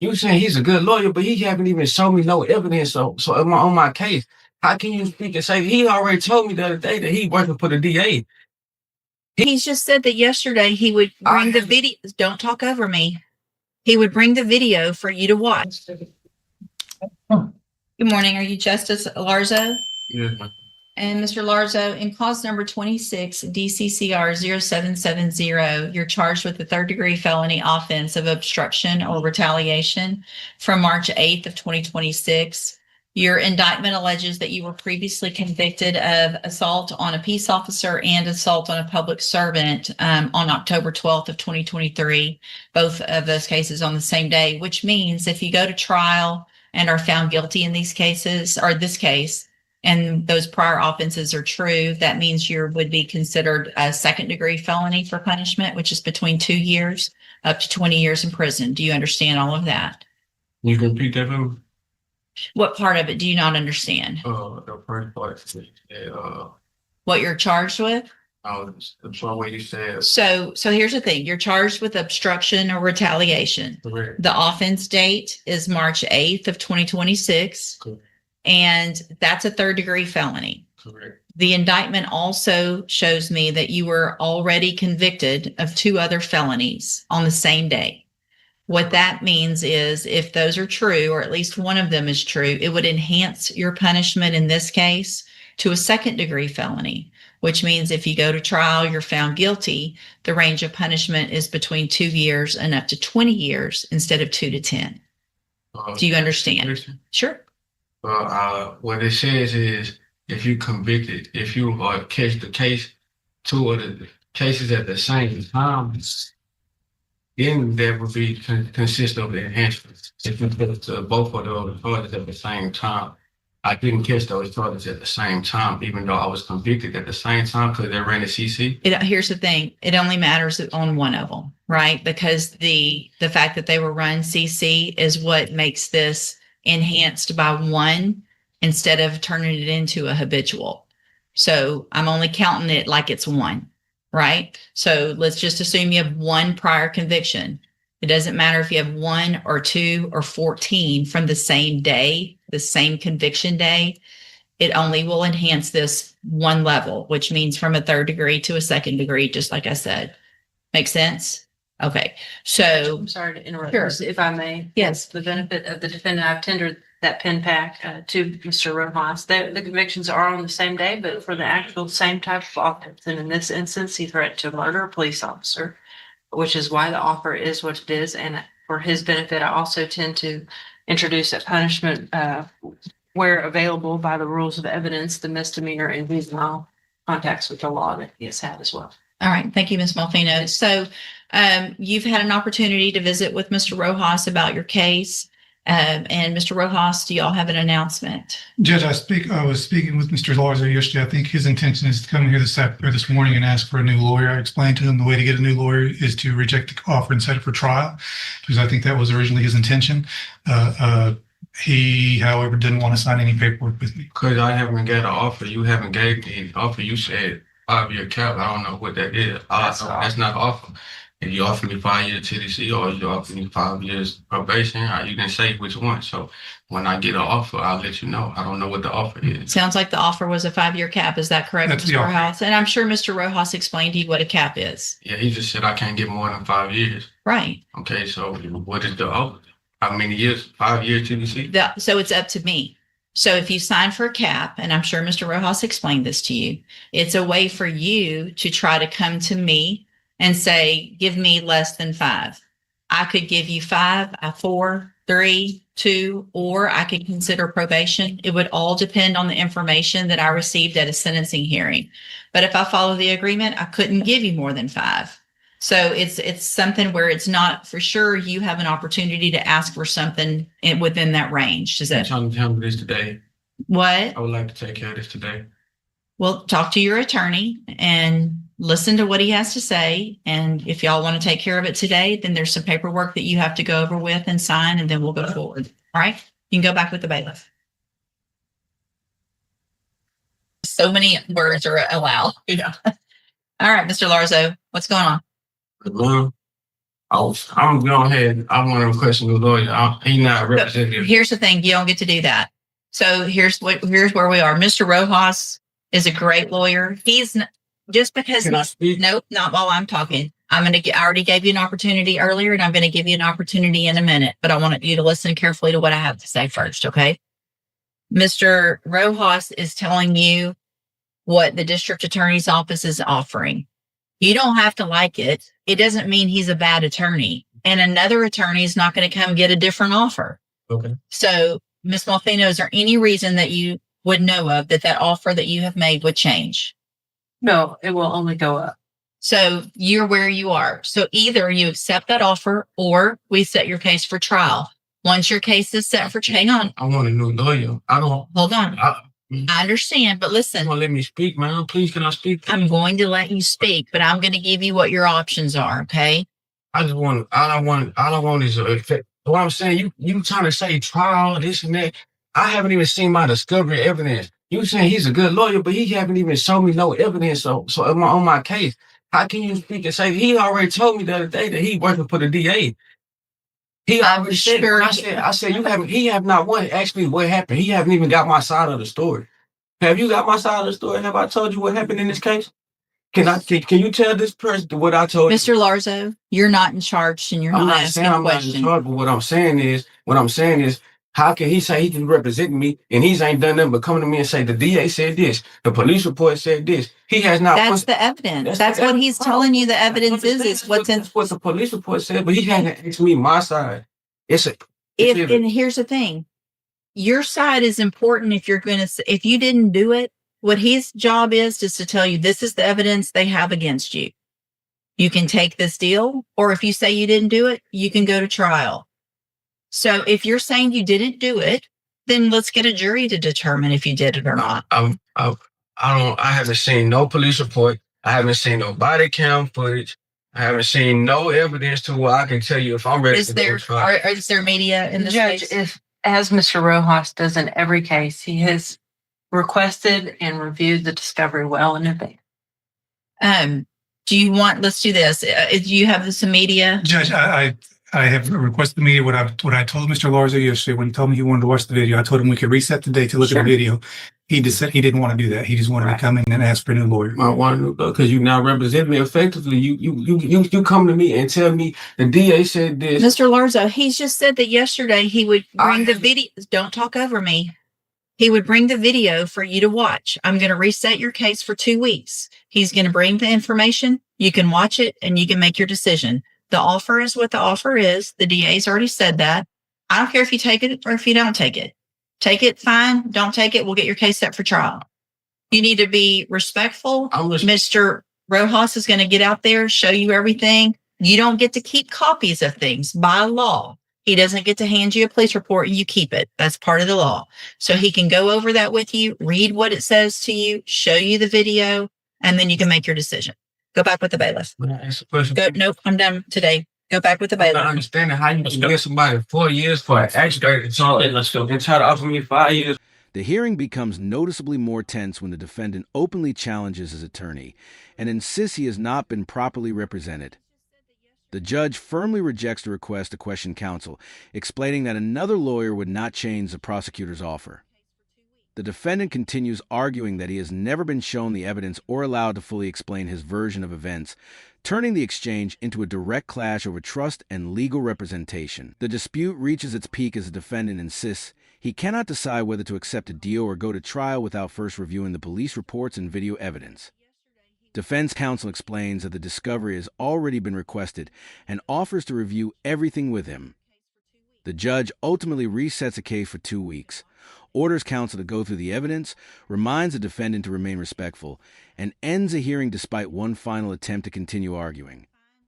You saying he's a good lawyer, but he haven't even shown me no evidence. So on my case, how can you speak and say he already told me the other day that he working for the DA? He's just said that yesterday he would bring the video. Don't talk over me. He would bring the video for you to watch. Good morning. Are you Justice Larzo? Yeah. And Mr. Larzo, in cause number 26, DCCR 0770, you're charged with the third-degree felony offense of obstruction or retaliation from March 8th of 2026. Your indictment alleges that you were previously convicted of assault on a peace officer and assault on a public servant on October 12th of 2023, both of those cases on the same day, which means if you go to trial and are found guilty in these cases, or this case, and those prior offenses are true, that means you would be considered a second-degree felony for punishment, which is between 2 years up to 20 years in prison. Do you understand all of that? You can repeat that for me? What part of it do you not understand? The first part. What you're charged with? The way you said. So here's the thing. You're charged with obstruction or retaliation. Correct. The offense date is March 8th of 2026. Correct. And that's a third-degree felony. Correct. The indictment also shows me that you were already convicted of 2 other felonies on the same day. What that means is if those are true, or at least one of them is true, it would enhance your punishment in this case to a second-degree felony, which means if you go to trial, you're found guilty, the range of punishment is between 2 years and up to 20 years instead of 2 to 10. Do you understand? Sure. What it says is if you convicted, if you catch the case, 2 of the cases at the same time, then that would be consist of the enhancements. If you put both of those charges at the same time, I didn't catch those charges at the same time, even though I was convicted at the same time because they ran the CC. Here's the thing. It only matters on one of them, right? Because the fact that they were run CC is what makes this enhanced by 1 instead of turning it into a habitual. So I'm only counting it like it's 1, right? So let's just assume you have 1 prior conviction. It doesn't matter if you have 1 or 2 or 14 from the same day, the same conviction day. It only will enhance this 1 level, which means from a third degree to a second degree, just like I said. Make sense? Okay. So I'm sorry to interrupt, Sure. if I may. Yes. For the benefit of the defendant, I've tendered that pen pack to Mr. Rojas. The convictions are on the same day, but for the actual same type of offense. And in this instance, he threatened to murder a police officer, which is why the offer is what it is. And for his benefit, I also tend to introduce a punishment where available by the rules of evidence, the misdemeanor and juvenile contacts with the law that he has had as well. All right. Thank you, Ms. Malfino. So you've had an opportunity to visit with Mr. Rojas about your case. And Mr. Rojas, do y'all have an announcement? Judge, I was speaking with Mr. Larzo yesterday. I think his intention is to come here this morning and ask for a new lawyer. I explained to him the way to get a new lawyer is to reject the offer and set it for trial, because I think that was originally his intention. He, however, didn't want to sign any paperwork with me. Because I haven't got an offer. You haven't gave me an offer. You said 5-year cap. I don't know what that is. That's not an offer. If you offer me 5 years TDC or you offer me 5 years probation, you didn't say which one. So when I get an offer, I'll let you know. I don't know what the offer is. Sounds like the offer was a 5-year cap. Is that correct, That's Mr. Rojas? And I'm sure Mr. Rojas explained to you what a cap is. Yeah, he just said I can't get more than 5 years. Right. Okay, so what is the offer? How many years? 5 years TDC? So it's up to me. So if you sign for a cap, and I'm sure Mr. Rojas explained this to you, it's a way for you to try to come to me and say, give me less than 5. I could give you 5, 4, 3, 2, or I could consider probation. It would all depend on the information that I received at a sentencing hearing. But if I follow the agreement, I couldn't give you more than 5. So it's something where it's not for sure. You have an opportunity to ask for something within that range. Does that? Tell me this today. What? I would like to take care of this today. Well, talk to your attorney and listen to what he has to say. And if y'all want to take care of it today, then there's some paperwork that you have to go over with and sign, and then we'll go forward. All right. You can go back with the bailiff. So many words are allowed. Yeah. All right, Mr. Larzo, what's going on? Hello. I'm going ahead. I want to request a new lawyer. He's not a representative. Here's the thing, you don't get to do that. So here's where we are. Mr. Rojas is a great lawyer. He's not, just because Can I speak? nope, not while I'm talking. I already gave you an opportunity earlier, and I'm going to give you an opportunity in a minute, but I want you to listen carefully to what I have to say first, okay? Mr. Rojas is telling you what the district attorney's office is offering. You don't have to like it. It doesn't mean he's a bad attorney. And another attorney is not going to come get a different offer. Okay. So, Ms. Malfino, is there any reason that you would know of that offer that you have made would change? No, it will only go up. So you're where you are. So either you accept that offer or we set your case for trial. Once your case is set for hang on. I want a new lawyer. I don't. Hold on. I understand, but listen. You want to let me speak, man? Please, can I speak? I'm going to let you speak, but I'm going to give you what your options are. Okay. I don't want is effect. What I'm saying, you trying to say trial, this and that. I haven't even seen my discovery evidence. You saying he's a good lawyer, but he haven't even shown me no evidence. So on my case, how can you speak and say he already told me the other day that he working for the DA? He already said. Sure. I said you haven't. He have not one asked me what happened. He haven't even got my side of the story. Have you got my side of the story? Have I told you what happened in this case? Can you tell this person what I told you? Mr. Larzo, you're not in charge and you're I'm not not asking saying I'm not in questions. charge, but what I'm saying is, how can he say he can represent me and he's ain't done nothing but come to me and say the DA said this, the police report said this. He has not. That's the evidence. That's what he's telling you. The evidence is what's in. That's what the police report said, but he hasn't asked me my side. And here's the thing, your side is important. If you didn't do it, what his job is to tell you this is the evidence they have against you. You can take this deal, or if you say you didn't do it, you can go to trial. So if you're saying you didn't do it, then let's get a jury to determine if you did it or not. I haven't seen no police report. I haven't seen no body cam footage. I haven't seen no evidence to where I can tell you if I'm ready to go to trial. Is there media in this Judge, case? if, as Mr. Rojas does in every case, he has requested and reviewed the discovery well in advance. Let's do this. Do you have some media? Judge, I have requested the media. What I told Mr. Larzo yesterday when he told me he wanted to watch the video, I told him we could reset the date to look at the video. He just said he didn't want to do that. He just wanted to come in and ask for a new lawyer. I want to because you now represent me effectively. You come to me and tell me the DA said this. Mr. Larzo, he's just said that yesterday he would bring the video. Don't talk over me. He would bring the video for you to watch. I'm going to reset your case for 2 weeks. He's going to bring the information. You can watch it and you can make your decision. The offer is what the offer is. The DA's already said that. I don't care if you take it or if you don't take it. Take it, fine. Don't take it. We'll get your case set for trial. You need to be respectful. Mr. Rojas is going to get out there, show you everything. You don't get to keep copies of things by law. He doesn't get to hand you a police report and you keep it. That's part of the law. So he can go over that with you, read what it says to you, show you the video, and then you can make your decision. Go back with the bailiff. Nope, I'm done today. Go back with the bailiff. I'm not understanding how you can give somebody 4 years for an aggravated assault and try to offer me 5 years. The hearing becomes noticeably more tense when the defendant openly challenges his attorney and insists he has not been properly represented. The judge firmly rejects the request to question counsel, explaining that another lawyer would not change the prosecutor's offer. The defendant continues arguing that he has never been shown the evidence or allowed to fully explain his version of events, turning the exchange into a direct clash over trust and legal representation. The dispute reaches its peak as the defendant insists he cannot decide whether to accept a deal or go to trial without first reviewing the police reports and video evidence. Defense counsel explains that the discovery has already been requested and offers to review everything with him. The judge ultimately resets the case for 2 weeks, orders counsel to go through the evidence, reminds the defendant to remain respectful, and ends the hearing despite one final attempt to continue arguing.